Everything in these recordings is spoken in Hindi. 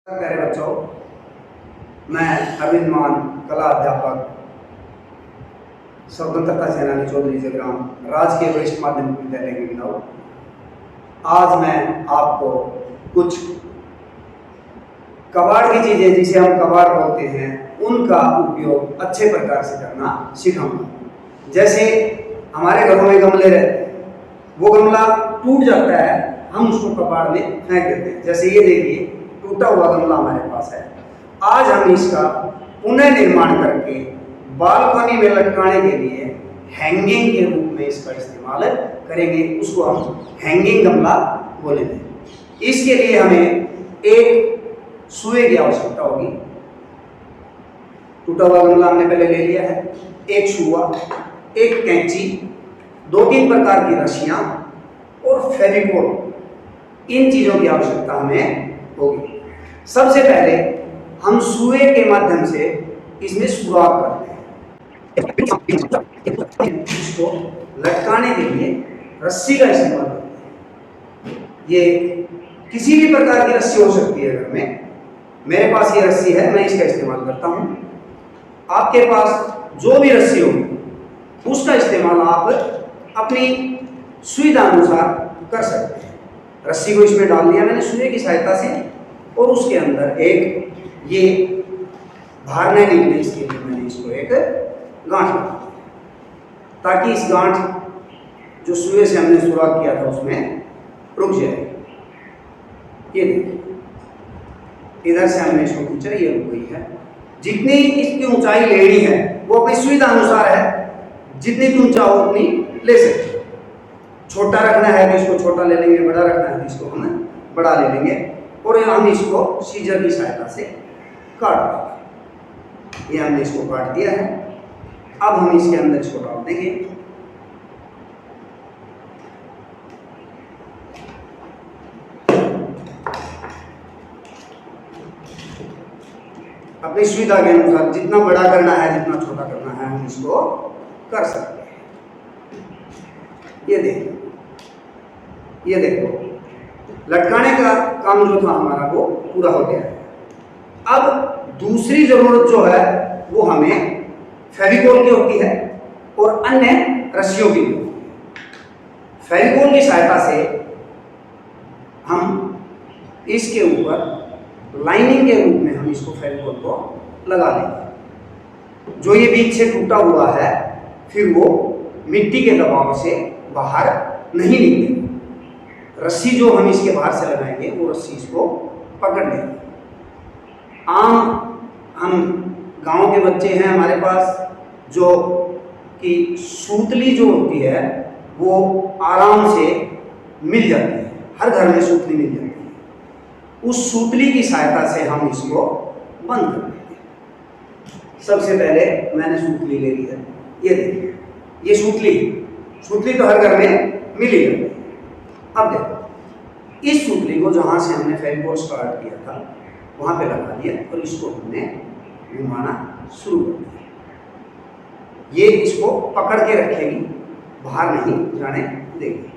प्यारे बच्चों, मैं अरविंद मान, कला अध्यापक, स्वतंत्रता सेनानी चौधरी जगराम, राजकीय वरिष्ठ माध्यमिक विद्यालय के बिलाव। आज मैं आपको कुछ कबाड़ की चीजें जिसे हम कबाड़ बोलते हैं उनका उपयोग अच्छे प्रकार से करना सिखाऊंगा। जैसे हमारे घरों में गमले रहते हैं, वो गमला टूट जाता है, हम उसको कबाड़ में फेंक देते हैं। जैसे ये देखिए, टूटा हुआ गमला हमारे पास है। आज हम इसका पुनः निर्माण करके बालकनी में लटकाने के लिए हैंगिंग के रूप में इसका इस्तेमाल करेंगे। उसको हम हैंगिंग गमला बोलेंगे। इसके लिए हमें एक सुए की आवश्यकता होगी। टूटा हुआ गमला हमने पहले ले लिया है, एक सुआ, एक कैंची, 2-3 प्रकार की रस्सियां और फेविकोल। इन चीजों की आवश्यकता हमें होगी। सबसे पहले हम सुए के माध्यम से इसमें सुराख करते हैं। इसको लटकाने के लिए रस्सी का इस्तेमाल करते हैं। ये किसी भी प्रकार की रस्सी हो सकती है। घर में मेरे पास ये रस्सी है, मैं इसका इस्तेमाल करता हूं। आपके पास जो भी रस्सी हो उसका इस्तेमाल आप अपनी सुविधा अनुसार कर सकते हैं। रस्सी को इसमें डाल दिया मैंने सुई की सहायता से, और उसके अंदर एक ये बाहर नहीं निकले इसके लिए मैंने इसको एक गांठ लगा दी, ताकि इस गांठ जो सुई से हमने सुराख किया था उसमें रुक जाए। ये देखिए, इधर से हमने इसको खींचा, ये रुक गई है। जितनी इसकी ऊंचाई लेनी है वो अपनी सुविधा अनुसार है, जितनी तुम चाहो उतनी ले सकते हो। छोटा रखना है तो इसको छोटा ले लेंगे, बड़ा रखना है तो इसको हम बड़ा ले लेंगे, और हम इसको सीजर की सहायता से काट देंगे। ये हमने इसको काट दिया है। अब हम इसके अंदर इसको डाल देंगे। अपनी सुविधा के अनुसार जितना बड़ा करना है, जितना छोटा करना है, हम इसको कर सकते हैं। ये देखो, लटकाने का काम जो था हमारा वो पूरा हो गया है। अब दूसरी जरूरत जो है वो हमें फेविकोल की होती है और अन्य रस्सियों की भी होती है। फेविकोल की सहायता से हम इसके ऊपर लाइनिंग के रूप में हम इसको फेविकोल को लगा देंगे। जो ये बीच से टूटा हुआ है फिर वो मिट्टी के दबाव से बाहर नहीं निकलेगा। रस्सी जो हम इसके बाहर से लगाएंगे वो रस्सी इसको पकड़ लेगी। हम गांव के बच्चे हैं, हमारे पास जो कि सूतली जो होती है वो आराम से मिल जाती है। हर घर में सूतली मिल जाती है। उस सूतली की सहायता से हम इसको बंद कर देंगे। सबसे पहले मैंने सूतली ले ली है। ये देखिए, ये सूतली तो हर घर में मिल ही जाती है। अब देखो, इस सूतली को जहां से हमने फेविकोल स्टार्ट किया था वहां पे लगा दिया और इसको हमने घुमाना शुरू कर दिया। ये इसको पकड़ के रखेगी, बाहर नहीं जाने देगी।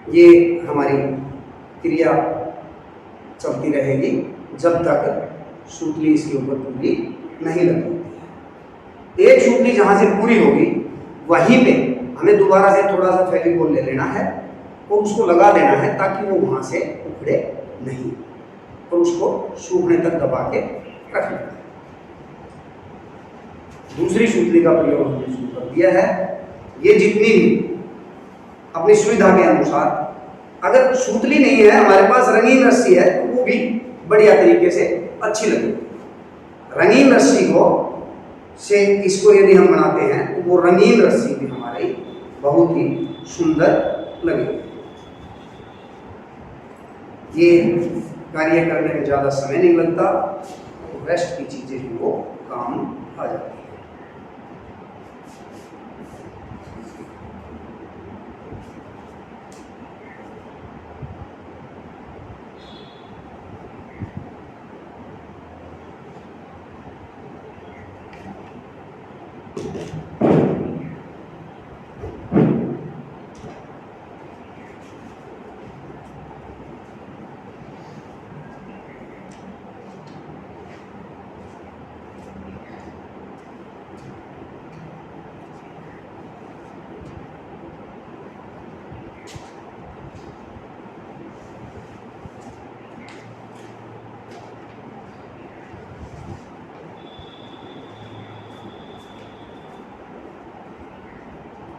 ये हमारी क्रिया चलती रहेगी जब तक सूतली इसके ऊपर पूरी नहीं लग जाती है। एक सूतली जहां से पूरी होगी वहीं पे हमें दोबारा से थोड़ा सा फेविकोल ले लेना है और उसको लगा देना है, ताकि वो वहां से उखड़े नहीं, और उसको सूखने तक दबा के रख लेना है। दूसरी सूतली का प्रयोग हमने शुरू कर दिया है। ये जितनी भी अपनी सुविधा के अनुसार, अगर सूतली नहीं है, हमारे पास रंगीन रस्सी है तो वो भी बढ़िया तरीके से अच्छी लगेगी। रंगीन रस्सी को से इसको यदि हम बनाते हैं तो वो रंगीन रस्सी भी हमारी बहुत ही सुंदर लगेगी। ये कार्य करने में ज़्यादा समय नहीं लगता, तो रेस्ट की चीज़ें भी वो काम आ जाती है।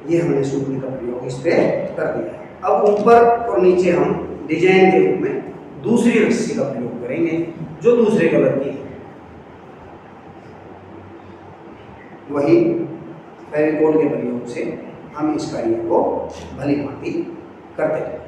ये हमने सूखने का प्रयोग इस पे कर दिया। अब ऊपर और नीचे हम डिजाइन के रूप में दूसरी रस्सी का प्रयोग करेंगे जो दूसरे कलर की है। वही फेविकोल के प्रयोग से हम इस कार्य को भली भांति करते हैं।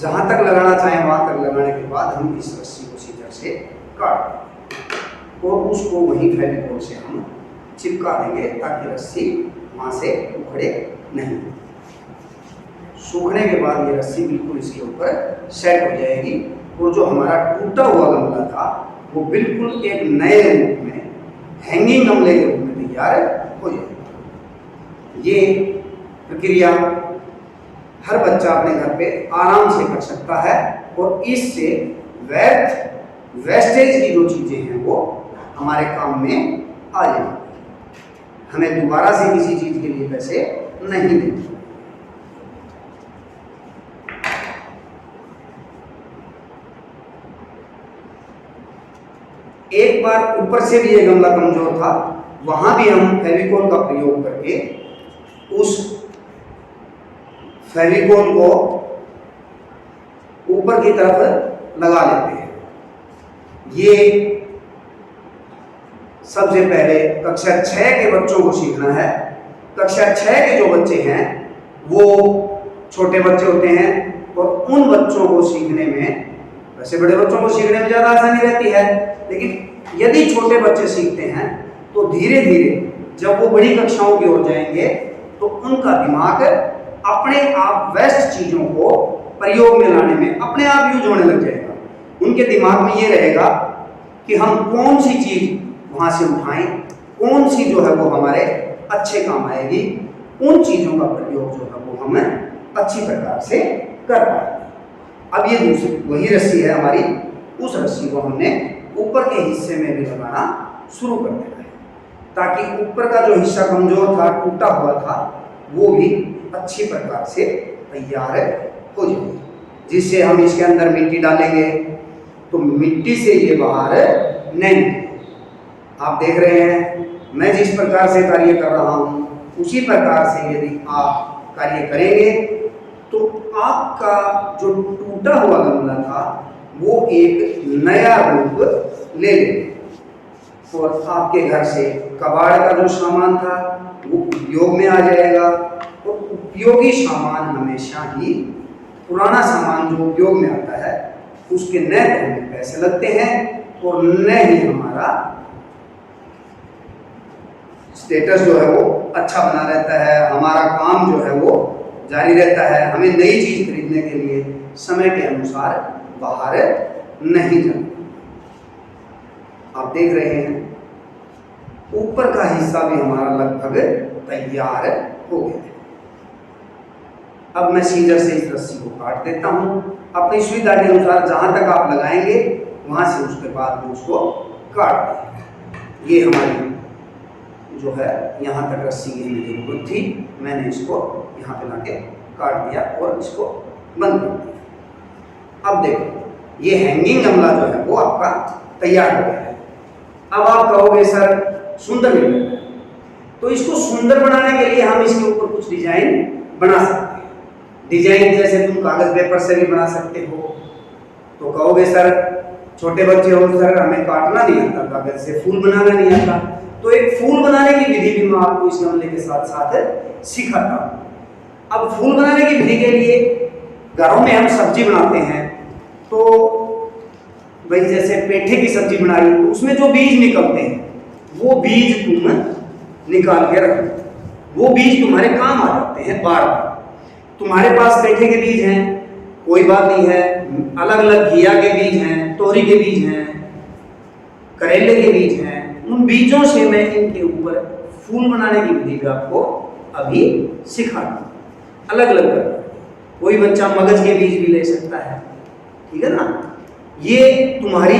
जहां तक लगाना चाहें वहां तक लगाने के बाद हम इस रस्सी को सीजर से काट देंगे और उसको वहीं फेविकोल से हम चिपका देंगे ताकि रस्सी वहां से उखड़े नहीं। सूखने के बाद ये रस्सी बिल्कुल इसके ऊपर सेट हो जाएगी और जो हमारा टूटा हुआ गमला था वो बिल्कुल एक नए रूप में हैंगिंग गमले के रूप में तैयार हो जाएगा। ये प्रक्रिया हर बच्चा अपने घर पे आराम से कर सकता है और इससे वेस्टेज की जो चीज़ें हैं वो हमारे काम में आ जाएंगी। हमें दोबारा से किसी चीज़ के लिए पैसे नहीं देने। एक बार ऊपर से भी ये गमला कमजोर था, वहां भी हम फेविकोल का प्रयोग करके उस फेविकोल को ऊपर की तरफ लगा लेते हैं। ये सबसे पहले कक्षा 6 के बच्चों को सीखना है। कक्षा 6 के जो बच्चे हैं वो छोटे बच्चे होते हैं और उन बच्चों को सीखने में, वैसे बड़े बच्चों को सीखने में ज़्यादा आसानी रहती है, लेकिन यदि छोटे बच्चे सीखते हैं तो धीरे धीरे जब वो बड़ी कक्षाओं की ओर जाएंगे तो उनका दिमाग अपने आप वेस्ट चीज़ों को प्रयोग में लाने में अपने आप यूज होने लग जाएगा। उनके दिमाग में ये रहेगा कि हम कौन सी चीज़ वहाँ से उठाएं, कौन सी जो है वो हमारे अच्छे काम आएगी, उन चीज़ों का प्रयोग जो है वो हम अच्छी प्रकार से कर पाएंगे। अब ये दूसरी वही रस्सी है हमारी, उस रस्सी को हमने ऊपर के हिस्से में भी लगाना शुरू कर देना है ताकि ऊपर का जो हिस्सा कमजोर था, टूटा हुआ था, वो भी अच्छी प्रकार से तैयार हो जाए। जिससे हम इसके अंदर मिट्टी डालेंगे तो मिट्टी से ये बाहर नहीं। आप देख रहे हैं मैं जिस प्रकार से कार्य कर रहा हूँ उसी प्रकार से यदि आप कार्य करेंगे तो आपका जो टूटा हुआ गमला था वो एक नया रूप ले लेगा और आपके घर से कबाड़ का जो सामान था वो उपयोग में आ जाएगा। और उपयोगी सामान हमेशा ही, पुराना सामान जो उपयोग में आता है उसके न तो हमें पैसे लगते हैं और न ही हमारा स्टेटस जो है वो अच्छा बना रहता है, हमारा काम जो है वो जारी रहता है। हमें नई चीज खरीदने के लिए समय के अनुसार बाहर नहीं जाना। आप देख रहे हैं ऊपर का हिस्सा भी हमारा लगभग तैयार हो गया है। अब मैं सीजर से इस रस्सी को काट देता हूँ। अपनी सुविधा के अनुसार जहाँ तक आप लगाएंगे वहाँ से उसके बाद में उसको काट देंगे। ये हमारी जो है यहाँ तक रस्सी की जरूरत थी, मैंने इसको यहाँ पे लाके काट दिया और इसको बंद कर दिया। अब देखो ये हैंगिंग गमला जो है वो आपका तैयार हो गया है। अब आप कहोगे सर सुंदर नहीं लग रहा है, तो इसको सुंदर बनाने के लिए हम इसके ऊपर कुछ डिजाइन बना सकते हैं। डिजाइन जैसे तुम कागज पेपर से भी बना सकते हो। तो कहोगे सर छोटे बच्चे हो सर हमें काटना नहीं आता, कागज से फूल बनाना नहीं आता, तो एक फूल बनाने की विधि भी मैं आपको इस गमले के साथ साथ सिखाता हूं। अब फूल बनाने की विधि के लिए घरों में हम सब्जी बनाते हैं, तो भाई जैसे पेठे की सब्जी बनाई तो उसमें जो बीज निकलते हैं वो बीज तुम निकाल के रखो, वो बीज तुम्हारे काम आ जाते हैं बार बार। तुम्हारे पास पेठे के बीज हैं कोई बात नहीं है, अलग अलग घिया के बीज हैं, तोरी के बीज हैं, करेले के बीज हैं, उन बीजों से मैं इनके ऊपर फूल बनाने की विधि भी आपको अभी सिखा दूँ। अलग अलग कर, कोई बच्चा मगज के बीज भी ले सकता है, ठीक है ना। ये तुम्हारी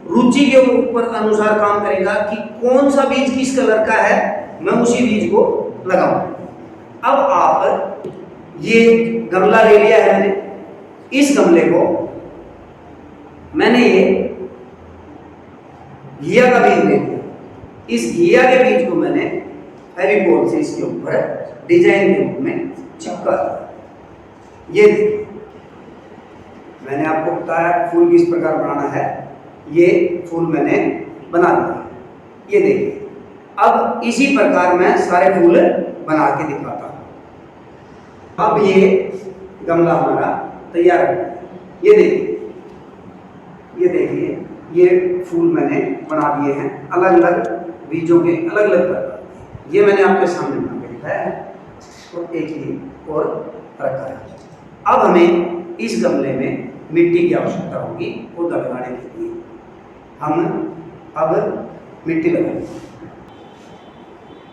रुचि के ऊपर अनुसार काम करेगा कि कौन सा बीज किस कलर का है, मैं उसी बीज को लगाऊं। अब आप ये गमला ले लिया है मैंने, इस गमले को मैंने ये घिया का बीज ले लिया, इस घिया के बीज को मैंने फेविकोल से इसके ऊपर डिजाइन के रूप में चिपका दिया। ये मैंने आपको बताया फूल किस प्रकार बनाना है, ये फूल मैंने बना दिया। ये देखिए, अब इसी प्रकार मैं सारे फूल बना के दिखाता हूं। अब ये गमला हमारा तैयार है। ये देखिए, ये देखिए, ये फूल मैंने बना दिए हैं अलग अलग बीजों के, अलग अलग प्रकार। ये मैंने आपके सामने बना के दिखाया है और एक ही और रखा है। अब हमें इस गमले में मिट्टी की आवश्यकता होगी पौधा लगाने के लिए। हम अब मिट्टी लगाएंगे।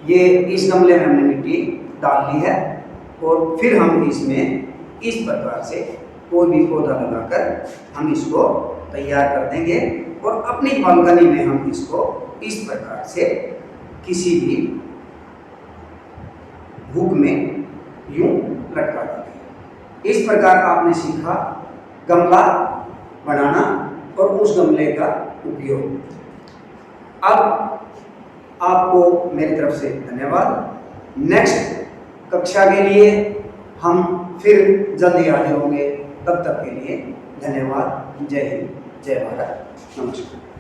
ये इस गमले में हमने मिट्टी डाल ली है और फिर हम इसमें इस प्रकार से कोई भी पौधा लगाकर हम इसको तैयार कर देंगे और अपनी बालकनी में हम इसको इस प्रकार से किसी भी हुक में यूं लटका देंगे। इस प्रकार आपने सीखा गमला बनाना और उस गमले का उपयोग। अब आपको मेरी तरफ से धन्यवाद। नेक्स्ट कक्षा के लिए हम फिर जल्दी हाजिर होंगे, तब तक के लिए धन्यवाद। जय हिंद, जय भारत, नमस्कार।